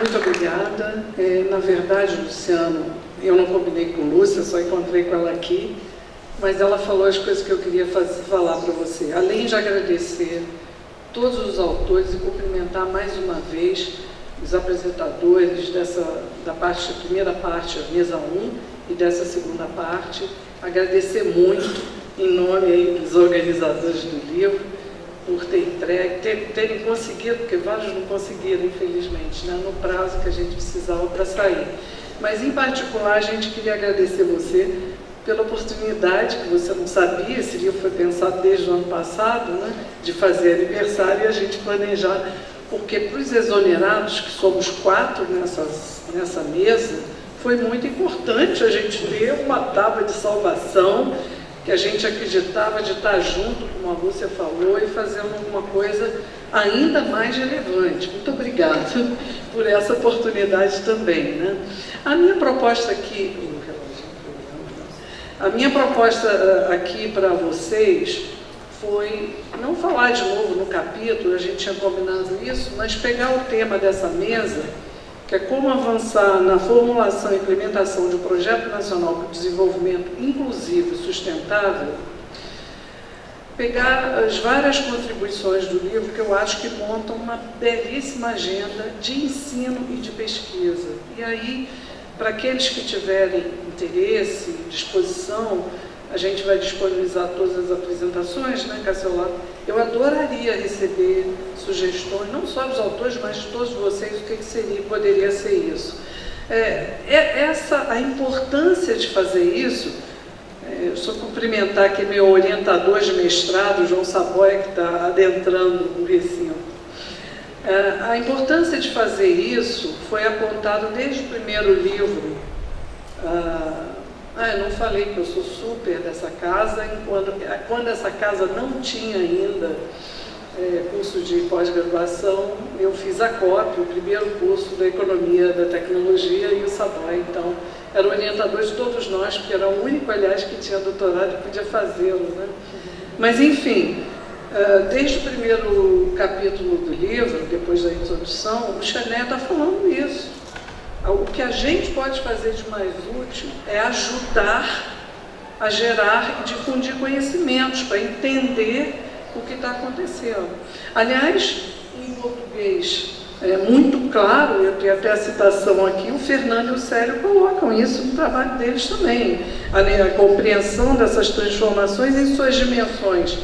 Muito obrigada. Na verdade, Luciano, eu não combinei com Lúcia, só encontrei com ela aqui, mas ela falou as coisas que eu queria falar para você. Além de agradecer todos os autores e cumprimentar mais uma vez os apresentadores da primeira parte, a mesa 1, e dessa segunda parte, agradecer muito em nome aí dos organizadores do livro, por terem conseguido, porque vários não conseguiram, infelizmente, né, no prazo que a gente precisava para sair. Mas, em particular, a gente queria agradecer você pela oportunidade, que você não sabia, esse livro foi pensado desde o ano passado, né, de fazer aniversário e a gente planejar, porque para os exonerados, que somos 4 nessa mesa, foi muito importante a gente ler uma tábua de salvação, que a gente acreditava de estar junto, como a Lúcia falou, e fazendo alguma coisa ainda mais relevante. Muito obrigada por essa oportunidade também, né? A minha proposta aqui para vocês foi não falar de novo no capítulo, a gente tinha combinado isso, mas pegar o tema dessa mesa, que é como avançar na formulação e implementação de um projeto nacional para o desenvolvimento inclusivo e sustentável, pegar as várias contribuições do livro que eu acho que montam uma belíssima agenda de ensino e de pesquisa. E aí, para aqueles que tiverem interesse, disposição, a gente vai disponibilizar todas as apresentações, né, Cassiolá? Eu adoraria receber sugestões, não só dos autores, mas de todos vocês, o que poderia ser isso. A importância de fazer isso, eu só cumprimentar aqui meu orientador de mestrado, João Saboia, que está adentrando no recinto. A importância de fazer isso foi apontado desde o primeiro livro. Eu não falei que eu sou super dessa casa, quando essa casa não tinha ainda curso de pós-graduação, eu fiz a COP, o primeiro curso da Economia da Tecnologia, e o Saboia, então, era o orientador de todos nós, porque era o único, aliás, que tinha doutorado e podia fazê-lo, né? Mas, enfim, desde o primeiro capítulo do livro, depois da introdução, o Chené está falando isso. O que a gente pode fazer de mais útil é ajudar a gerar e difundir conhecimentos para entender o que está acontecendo. Aliás, em português é muito claro, eu tenho até a citação aqui, o Fernando e o Célio colocam isso no trabalho deles também, a compreensão dessas transformações em suas dimensões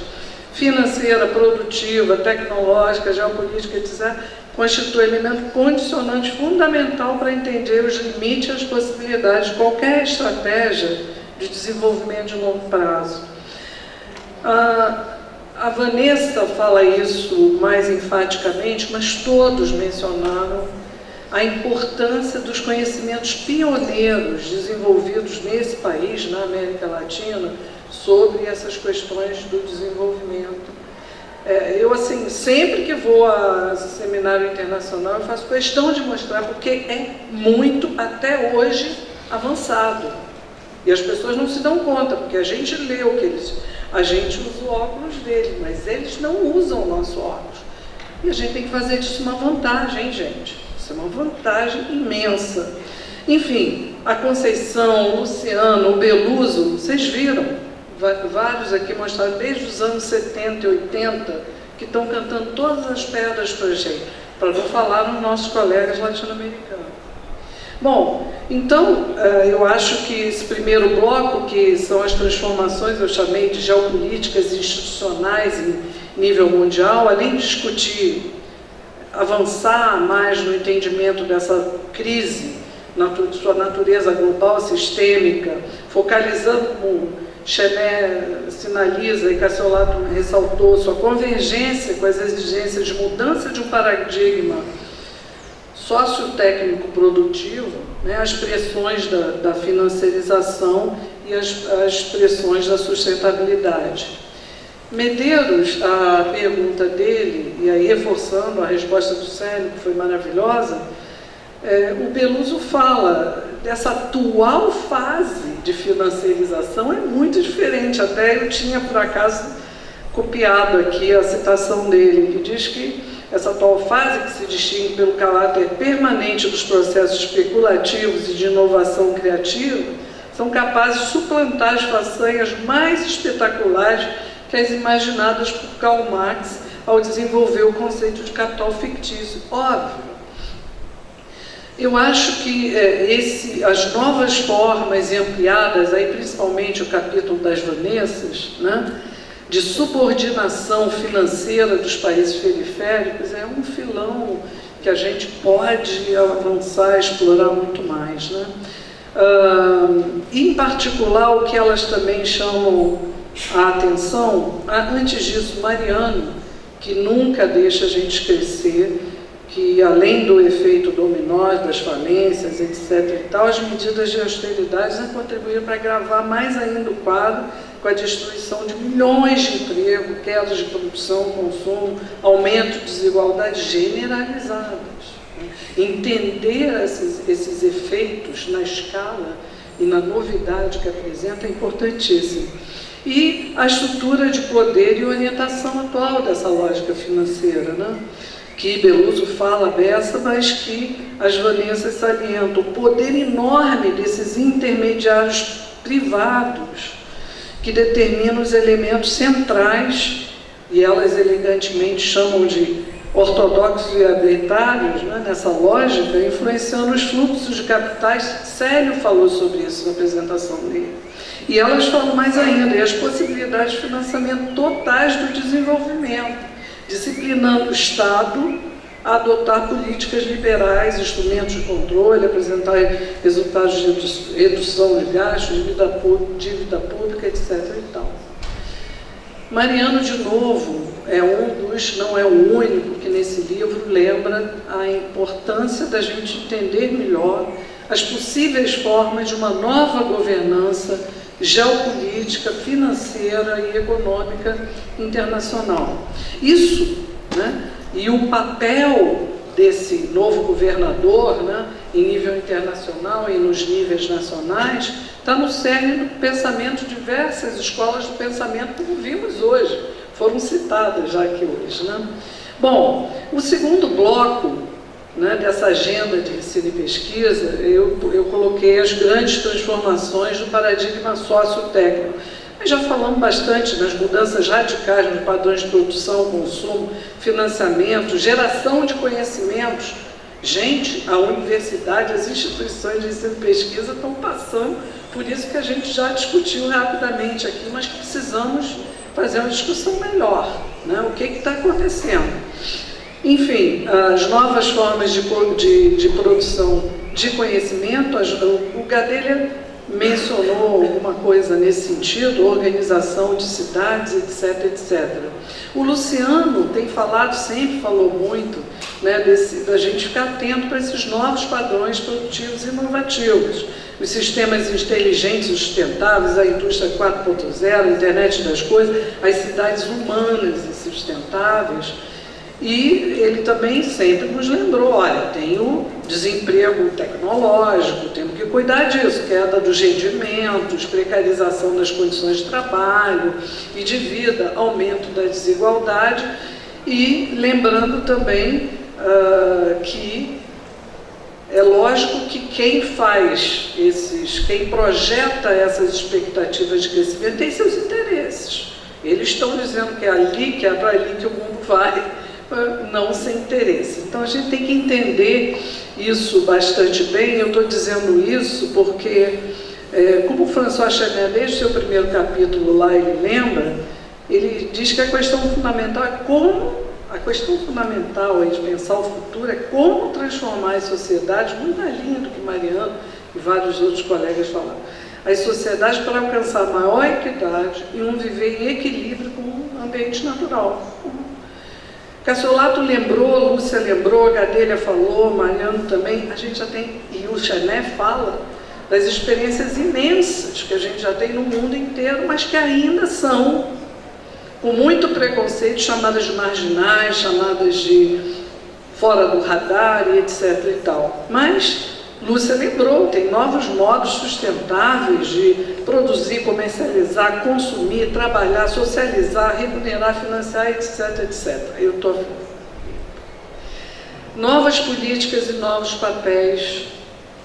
financeira, produtiva, tecnológica, geopolítica, etc., constitui elemento condicionante fundamental para entender os limites e as possibilidades de qualquer estratégia de desenvolvimento de longo prazo. A Vanessa fala isso mais enfaticamente, mas todos mencionaram a importância dos conhecimentos pioneiros desenvolvidos nesse país, na América Latina, sobre essas questões do desenvolvimento. Eu, assim, sempre que vou a seminário internacional, eu faço questão de mostrar, porque é muito, até hoje, avançado. E as pessoas não se dão conta, porque a gente lê o que eles... A gente usa o óculos dele, mas eles não usam o nosso óculos. E a gente tem que fazer disso uma vantagem, gente. Isso é uma vantagem imensa. Enfim, a Conceição, o Luciano, o Beluso, vocês viram? Vários aqui mostraram desde os anos 70 e 80 que estão cantando todas as pedras para a gente, para não falar nos nossos colegas latino-americanos. Bom, então, eu acho que esse primeiro bloco, que são as transformações, eu chamei de geopolíticas institucionais em nível mundial, além de discutir, avançar mais no entendimento dessa crise, sua natureza global, sistêmica, focalizando como Chené sinaliza e Cassiolato ressaltou sua convergência com as exigências de mudança de um paradigma sócio-técnico produtivo, né, as pressões da financiarização e as pressões da sustentabilidade. Medeiros, a pergunta dele, e aí reforçando a resposta do Célio, que foi maravilhosa, o Beluso fala dessa atual fase de financiarização, é muito diferente. Até eu tinha, por acaso, copiado aqui a citação dele, que diz que essa atual fase, que se distingue pelo caráter permanente dos processos especulativos e de inovação criativa, são capazes de suplantar as façanhas mais espetaculares que as imaginadas por Karl Marx ao desenvolver o conceito de capital fictício. Óbvio. Eu acho que as novas formas e ampliadas, aí principalmente o capítulo das Vanessas, né, de subordinação financeira dos países periféricos, é um filão que a gente pode avançar, explorar muito mais, né? Em particular, o que elas também chamam a atenção, antes disso, Mariano, que nunca deixa a gente crescer, que além do efeito dominó, das falências, etc. e tal, as medidas de austeridade contribuíram para agravar mais ainda o quadro, com a destruição de milhões de empregos, quedas de produção, consumo, aumento de desigualdades generalizadas. Entender esses efeitos na escala e na novidade que apresenta é importantíssimo. E a estrutura de poder e orientação atual dessa lógica financeira, né? Que Beluso fala dessa, mas que as Vanessas salientam o poder enorme desses intermediários privados que determinam os elementos centrais, e elas elegantemente chamam de ortodoxos e arbitrários, né, nessa lógica, influenciando os fluxos de capitais. Célio falou sobre isso na apresentação dele. E elas falam mais ainda, e as possibilidades de financiamento totais do desenvolvimento, disciplinando o Estado a adotar políticas liberais, instrumentos de controle, apresentar resultados de redução de gastos, dívida pública, etc. e tal. Mariano, de novo, não é o único que nesse livro lembra a importância da gente entender melhor as possíveis formas de uma nova governança geopolítica, financeira e econômica internacional. Isso, né, e o papel desse novo governador, né, em nível internacional e nos níveis nacionais, está no cerne do pensamento. Diversas escolas do pensamento, como vimos hoje, foram citadas já aqui hoje, né? Bom, o segundo bloco, né, dessa agenda de ensino e pesquisa, eu coloquei as grandes transformações do paradigma sociotécnico. Nós já falamos bastante nas mudanças radicais nos padrões de produção, consumo, financiamento, geração de conhecimentos. Gente, a universidade, as instituições de ensino e pesquisa estão passando por isso que a gente já discutiu rapidamente aqui, mas que precisamos fazer uma discussão melhor, né? O que está acontecendo? Enfim, as novas formas de produção de conhecimento, o Gadelha mencionou alguma coisa nesse sentido, organização de cidades, etc, etc. O Luciano tem falado, sempre falou muito, né, da gente ficar atento para esses novos padrões produtivos e inovativos. Os sistemas inteligentes e sustentáveis, a indústria 4.0, a internet das coisas, as cidades humanas e sustentáveis. E ele também sempre nos lembrou, olha, tem o desemprego tecnológico, temos que cuidar disso, queda dos rendimentos, precarização das condições de trabalho e de vida, aumento da desigualdade, e lembrando também que é lógico que quem projeta essas expectativas de crescimento tem seus interesses. Eles estão dizendo que é para ali que o mundo vai, não sem interesse. Então a gente tem que entender isso bastante bem. Eu estou dizendo isso porque, como o François Chanet, desde o seu primeiro capítulo lá, ele lembra, ele diz que a questão fundamental de pensar o futuro é como transformar as sociedades, muito na linha do que Mariano e vários outros colegas falaram, as sociedades para alcançar maior equidade e um viver em equilíbrio com o ambiente natural. Cassiolato lembrou, Lúcia lembrou, Gadelha falou, Mariano também, a gente já tem, e o Chanet fala, das experiências imensas que a gente já tem no mundo inteiro, mas que ainda são, com muito preconceito, chamadas de marginais, chamadas de fora do radar e etc e tal. Mas Lúcia lembrou, tem novos modos sustentáveis de produzir, comercializar, consumir, trabalhar, socializar, remunerar, financiar, etc, etc. Eu estou novas políticas e novos papéis,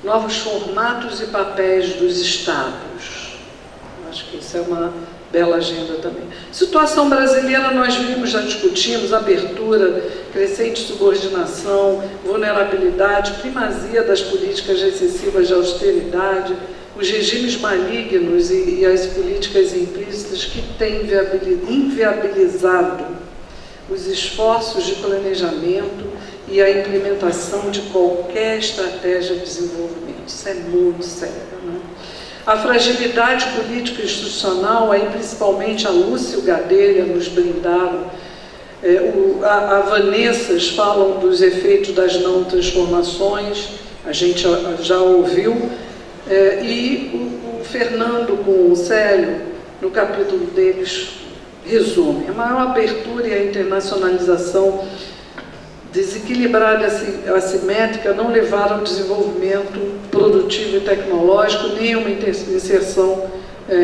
novos formatos e papéis dos Estados. Acho que isso é uma bela agenda também. Situação brasileira, nós vimos, já discutimos, abertura, crescente subordinação, vulnerabilidade, primazia das políticas excessivas de austeridade, os regimes malignos e as políticas implícitas que têm inviabilizado os esforços de planejamento e a implementação de qualquer estratégia de desenvolvimento. Isso é muito sério, né? A fragilidade política e institucional, aí principalmente a Lúcia e o Gadelha nos brindaram, a Vanessas falam dos efeitos das não transformações, a gente já ouviu, e o Fernando com o Célio, no capítulo deles, resume. A maior abertura e a internacionalização desequilibrada e assimétrica não levaram ao desenvolvimento produtivo e tecnológico, nem uma inserção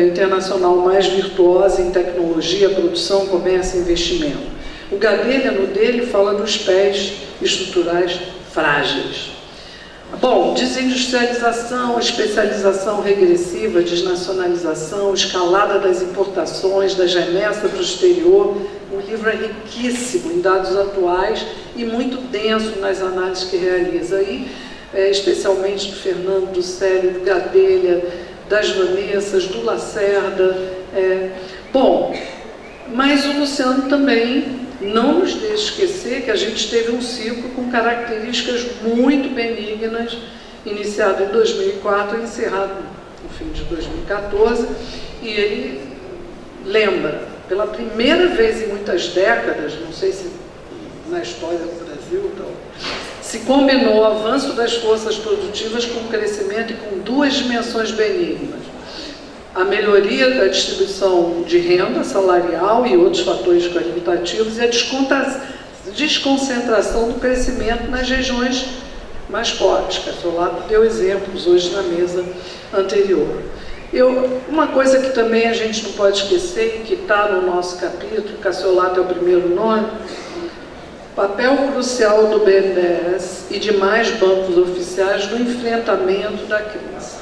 internacional mais virtuosa em tecnologia, produção, comércio e investimento. O Gadelha, no dele, fala dos pés estruturais frágeis. Bom, desindustrialização, especialização regressiva, desnacionalização, escalada das importações, das remessas para o exterior. O livro é riquíssimo em dados atuais e muito denso nas análises que realiza aí, especialmente do Fernando, do Célio, do Gadelha, das Vanessas, do Lacerda. Bom, mas o Luciano também não nos deixa esquecer que a gente teve um ciclo com características muito benignas, iniciado em 2004 e encerrado no fim de 2014, e ele lembra, pela primeira vez em muitas décadas, não sei se na história do Brasil, então, se combinou o avanço das forças produtivas com o crescimento e com duas dimensões benignas. A melhoria da distribuição de renda salarial e outros fatores qualitativos e a desconcentração do crescimento nas regiões mais fortes. Cassiolato deu exemplos hoje na mesa anterior. Uma coisa que também a gente não pode esquecer e que está no nosso capítulo, Cassiolato é o primeiro nome, papel crucial do BNDES e demais bancos oficiais no enfrentamento da crise.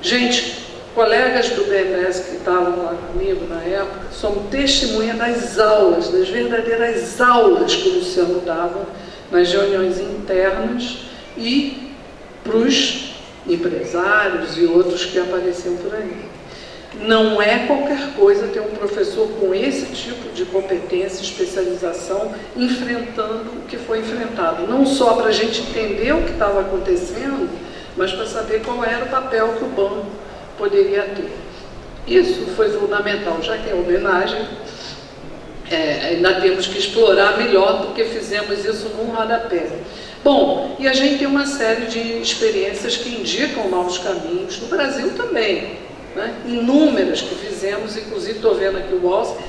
Gente, colegas do BNDES que estavam lá comigo na época, somos testemunha das aulas, das verdadeiras aulas que o Luciano dava nas reuniões internas e para os empresários e outros que apareciam por aí. Não é qualquer coisa ter um professor com esse tipo de competência e especialização enfrentando o que foi enfrentado. Não só para a gente entender o que estava acontecendo, mas para saber qual era o papel que o banco poderia ter. Isso foi fundamental, já que é homenagem, ainda temos que explorar melhor, porque fizemos isso num rodapé. Bom, e a gente tem uma série de experiências que indicam novos caminhos, no Brasil também, né? Inúmeras que fizemos, inclusive estou vendo aqui o Walter,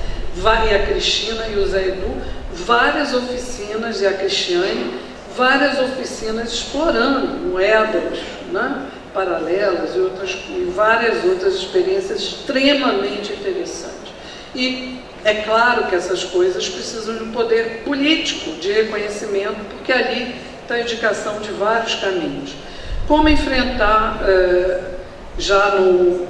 e a Cristina e o Zé Edu, várias oficinas, e a Cristiane, várias oficinas explorando moedas, né, paralelas e várias outras experiências extremamente interessantes. E é claro que essas coisas precisam de um poder político de reconhecimento, porque ali está a indicação de vários caminhos. Como enfrentar, já no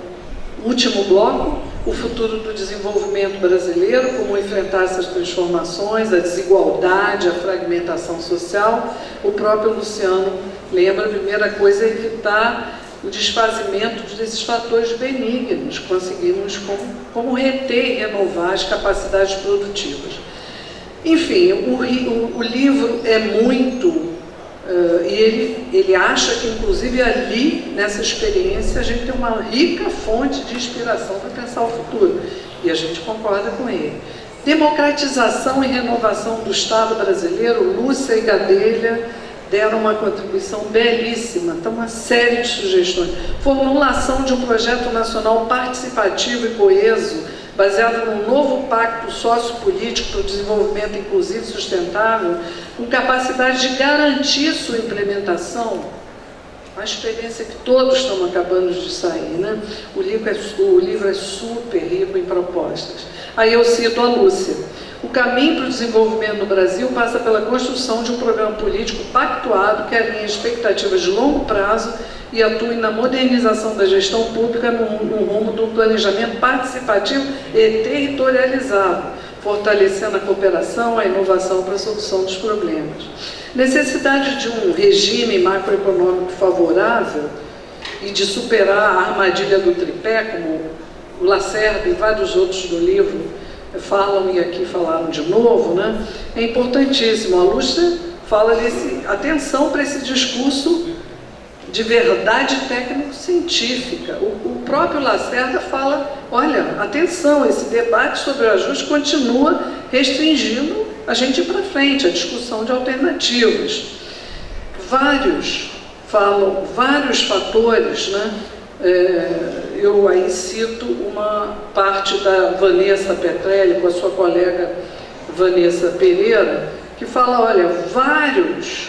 último bloco, o futuro do desenvolvimento brasileiro, como enfrentar essas transformações, a desigualdade, a fragmentação social. O próprio Luciano lembra, a primeira coisa é evitar o desfazimento desses fatores benignos, conseguimos como reter e renovar as capacidades produtivas. Enfim, o livro é muito... e ele acha que, inclusive, ali, nessa experiência, a gente tem uma rica fonte de inspiração para pensar o futuro. E a gente concorda com ele. Democratização e renovação do Estado brasileiro, Lúcia e Gadelha deram uma contribuição belíssima. Então, uma série de sugestões. Formulação de um projeto nacional participativo e coeso, baseado num novo pacto sociopolítico para o desenvolvimento inclusivo e sustentável, com capacidade de garantir sua implementação, uma experiência que todos estão acabando de sair, né? O livro é super rico em propostas. Aí eu cito a Lúcia. O caminho para o desenvolvimento no Brasil passa pela construção de um programa político pactuado que alinhe expectativas de longo prazo e atue na modernização da gestão pública no rumo do planejamento participativo e territorializado, fortalecendo a cooperação, a inovação para a solução dos problemas. Necessidade de um regime macroeconômico favorável e de superar a armadilha do tripé, como o Lacerda e vários outros do livro falam e aqui falaram de novo, né? É importantíssimo. A Lúcia fala atenção para esse discurso de verdade técnico-científica. O próprio Lacerda fala, olha, atenção, esse debate sobre o ajuste continua restringindo a gente ir para frente, a discussão de alternativas. Vários fatores, né? Eu aí cito uma parte da Vanessa Petrelli, com a sua colega Vanessa Pereira, que fala, olha, vários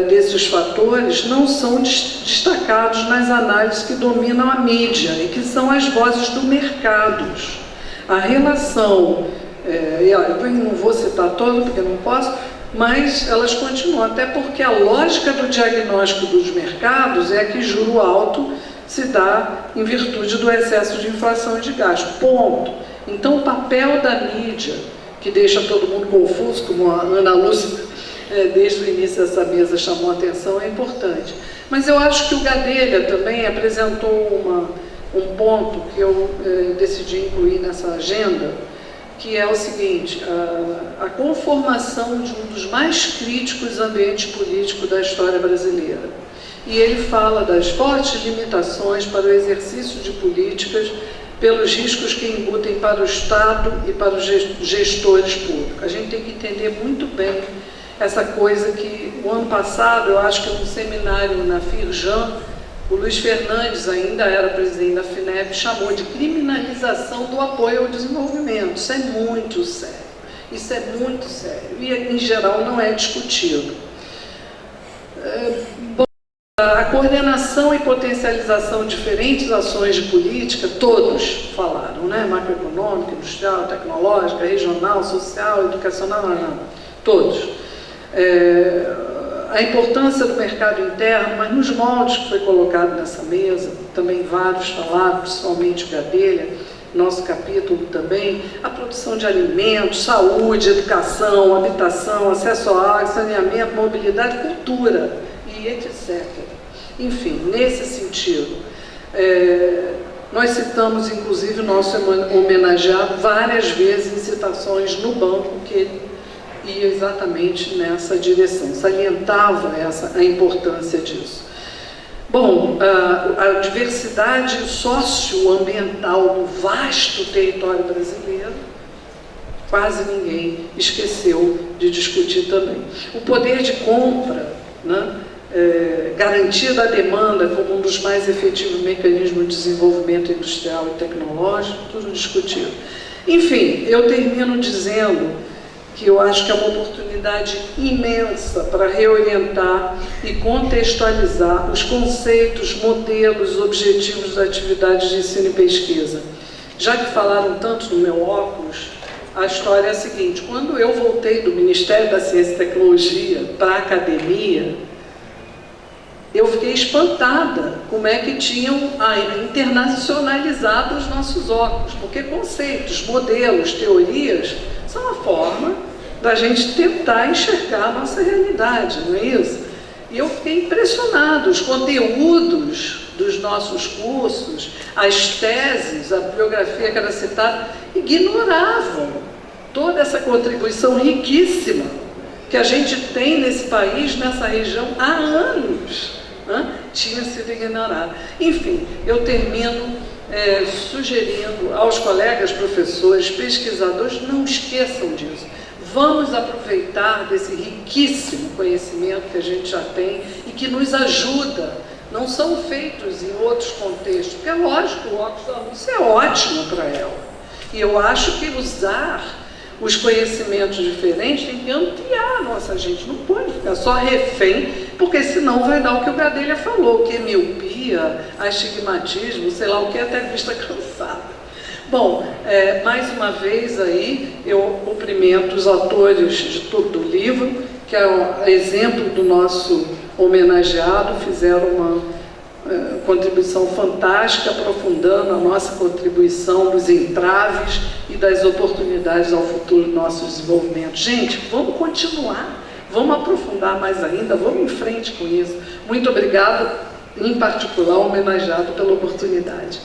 desses fatores não são destacados nas análises que dominam a mídia e que são as vozes do mercado. A relação, eu não vou citar todo porque não posso, mas elas continuam, até porque a lógica do diagnóstico dos mercados é que juro alto se dá em virtude do excesso de inflação e de gasto. Ponto. Então, o papel da mídia, que deixa todo mundo confuso, como a Ana Lúcia, desde o início dessa mesa, chamou a atenção, é importante. Mas eu acho que o Gadelha também apresentou um ponto que eu decidi incluir nessa agenda, que é o seguinte, a conformação de um dos mais críticos ambientes políticos da história brasileira. E ele fala das fortes limitações para o exercício de políticas pelos riscos que embutem para o Estado e para os gestores públicos. A gente tem que entender muito bem essa coisa que, o ano passado, eu acho que num seminário na Firjan, o Luiz Fernandes, ainda era presidente da FINEP, chamou de criminalização do apoio ao desenvolvimento. Isso é muito sério. Isso é muito sério. E, em geral, não é discutido. A coordenação e potencialização de diferentes ações de política, todos falaram, né? Macroeconômica, industrial, tecnológica, regional, social, educacional, todos. A importância do mercado interno, mas nos moldes que foi colocado nessa mesa, também vários falaram, principalmente o Gadelha, nosso capítulo também, a produção de alimentos, saúde, educação, habitação, acesso à água, saneamento, mobilidade, cultura e etc. Enfim, nesse sentido, nós citamos, inclusive, o nosso homenageado várias vezes em citações no banco, que ele ia exatamente nessa direção, salientava a importância disso. Bom, a diversidade socioambiental do vasto território brasileiro, quase ninguém esqueceu de discutir também. O poder de compra, né? Garantia da demanda como um dos mais efetivos mecanismos de desenvolvimento industrial e tecnológico, tudo discutido. Enfim, eu termino dizendo que eu acho que é uma oportunidade imensa para reorientar e contextualizar os conceitos, modelos, objetivos das atividades de ensino e pesquisa. Já que falaram tanto no meu óculos, a história é a seguinte: quando eu voltei do Ministério da Ciência e Tecnologia para a academia, eu fiquei espantada como é que tinham internacionalizado os nossos óculos, porque conceitos, modelos, teorias são a forma da gente tentar enxergar a nossa realidade, não é isso? E eu fiquei impressionado, os conteúdos dos nossos cursos, as teses, a bibliografia que era citada, ignoravam toda essa contribuição riquíssima que a gente tem nesse país, nessa região, há anos. Tinha sido ignorado. Enfim, eu termino sugerindo aos colegas professores, pesquisadores, não esqueçam disso. Vamos aproveitar desse riquíssimo conhecimento que a gente já tem e que nos ajuda. Não são feitos em outros contextos, porque é lógico, o óculos da Lúcia é ótimo para ela. E eu acho que usar os conhecimentos diferentes tem que ampliar a nossa gente, não pode ficar só refém, porque senão vai dar o que o Gadelha falou, que é miopia, astigmatismo, sei lá o que, até vista cansada. Bom, mais uma vez aí eu cumprimento os autores do livro, que é o exemplo do nosso homenageado, fizeram uma contribuição fantástica, aprofundando a nossa contribuição dos entraves e das oportunidades ao futuro do nosso desenvolvimento. Gente, vamos continuar, vamos aprofundar mais ainda, vamos em frente com isso. Muito obrigada, em particular, homenageado pela oportunidade.